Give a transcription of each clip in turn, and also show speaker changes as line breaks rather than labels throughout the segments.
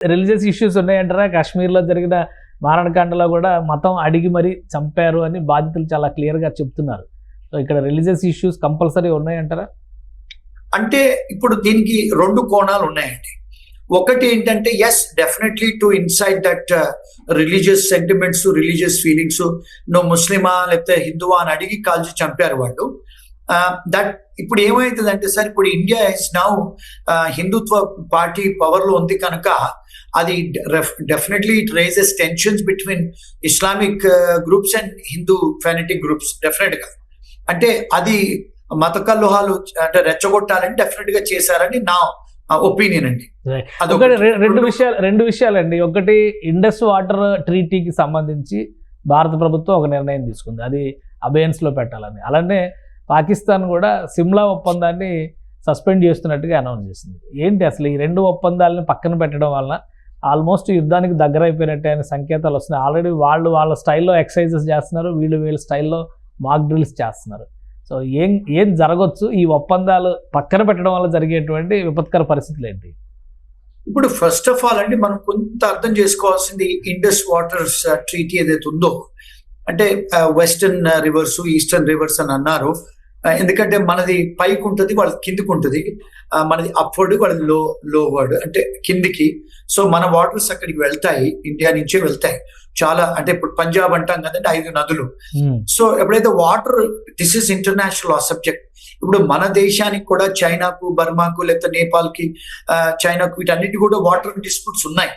Religious issues ఉన్నాయంటారా? కాశ్మీర్లో జరిగిన మారణకాండలో కూడా మతం అడిగి మరీ చంపారు అని బాధితులు చాలా క్లియర్గా చెప్తున్నారు. సో ఇక్కడ రిలీజియస్ ఇష్యూస్ కంపల్సరీ ఉన్నాయంటారా?
అంటే ఇప్పుడు దీనికి 2 కోణాలు ఉన్నాయండి. ఒకటి ఏంటంటే yes definitely to inside that religious sentiments, religious feelings, నువ్వు ముస్లిమా లేకపోతే హిందువా అని అడిగి కాల్చి చంపారు వాళ్ళు. దట్ ఇప్పుడు ఏమవుతుందంటే సార్, ఇప్పుడు India is now Hindutva party power లో ఉంది కనుక అది definitely it rises tensions between Islamic groups and Hindu fanatic groups. Definite గా అంటే అది మత కల్లోహాలు అంటే రెచ్చగొట్టాలని డెఫినెట్ గా చేశారని నా ఒపీనియన్ అండి.
రెండు విషయాలండి. ఒకటి, ఇండస్ వాటర్ ట్రీటీకి సంబంధించి భారత ప్రభుత్వం ఒక నిర్ణయం తీసుకుంది, అది అబేయన్స్ లో పెట్టాలని. అలానే పాకిస్తాన్ కూడా సిమ్లా ఒప్పందాన్ని సస్పెండ్ చేస్తున్నట్టుగా అనౌన్స్ చేసింది. ఏంటి అసలు ఈ 2 ఒప్పందాలని పక్కన పెట్టడం వల్ల ఆల్మోస్ట్ యుద్ధానికి దగ్గర అయిపోయినట్టే అనే సంకేతాలు వస్తున్నాయి. ఆల్రెడీ వాళ్ళు వాళ్ళ స్టైల్లో ఎక్సర్సైజెస్ చేస్తున్నారు, వీళ్ళ స్టైల్లో మాక్ డ్రిల్స్ చేస్తున్నారు. సో ఏం జరగవచ్చు? ఈ ఒప్పందాలు పక్కన పెట్టడం వల్ల జరిగేటువంటి విపత్కర పరిస్థితులు ఏంటి?
ఇప్పుడు ఫస్ట్ ఆఫ్ ఆల్ అండి, మనం కొంత అర్థం చేసుకోవాల్సింది ఇండస్ వాటర్స్ ట్రీటీ ఏదైతే ఉందో, అంటే వెస్టర్న్ రివర్స్, ఈస్టర్న్ రివర్స్ అని అన్నారు. ఎందుకంటే మనది పైకి ఉంటుంది, వాళ్ళది కిందికి ఉంటుంది. మనది అప్వర్డ్, వాళ్ళది లోవర్డ్ అంటే కిందికి. సో మన వాటర్స్ అక్కడికి వెళ్తాయి, ఇండియా నుంచే వెళ్తాయి చాలా. అంటే ఇప్పుడు పంజాబ్ అంటాం కదండి, 5 నదులు. సో ఎప్పుడైతే water, this is international subject. ఇప్పుడు మన దేశానికి కూడా చైనాకు, బర్మాకు, లేకపోతే నేపాల్కి, చైనాకు, వీటన్నిటి కూడా వాటర్ డిస్ప్యూట్స్ ఉన్నాయి.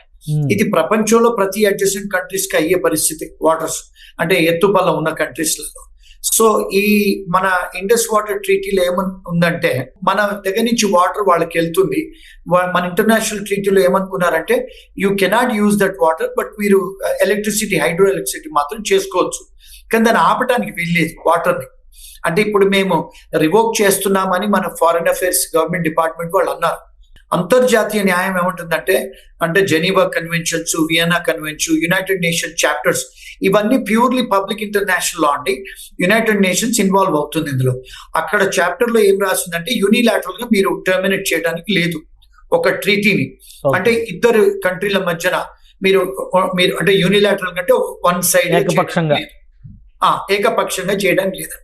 ఇది ప్రపంచంలో ప్రతి అడ్జసెంట్ కంట్రీస్ కి అయ్యే పరిస్థితి వాటర్స్, అంటే ఎత్తుపల్ల ఉన్న కంట్రీస్ లలో. సో ఈ మన ఇండస్ వాటర్ ట్రీటీలో ఏమని ఉందంటే, మన దగ్గర నుంచి వాటర్ వాళ్ళకి వెళ్తుంది. మన ఇంటర్నేషనల్ ట్రీటీలో ఏమనుకున్నారంటే, you cannot use that water, but మీరు ఎలక్ట్రిసిటీ, హైడ్రో ఎలక్ట్రిసిటీ మాత్రం చేసుకోవచ్చు. కానీ దాన్ని ఆపడానికి వీల్లేదు వాటర్ని. అంటే ఇప్పుడు మేము రివోక్ చేస్తున్నామని మన ఫారిన్ అఫైర్స్ గవర్నమెంట్ డిపార్ట్మెంట్ వాళ్ళు అన్నారు. అంతర్జాతీయ న్యాయం ఏముంటుందంటే, అంటే Geneva conventions, Vienna convention, United nation chapters, ఇవన్నీ ప్యూర్లీ పబ్లిక్ ఇంటర్నేషనల్ లా అండి. యునైటెడ్ నేషన్స్ ఇన్వాల్వ్ అవుతుంది ఇందులో. అక్కడ చాప్టర్ లో ఏం రాసిందంటే, యూనిలాటరల్ గా మీరు టర్మినేట్ చేయడానికి లేదు ఒక ట్రీటీని. అంటే ఇద్దరు కంట్రీల మధ్యన మీరు అంటే యూనిలాటరల్ అంటే వన్ సైడ్ ఏకపక్షంగా చేయడానికి లేదండి.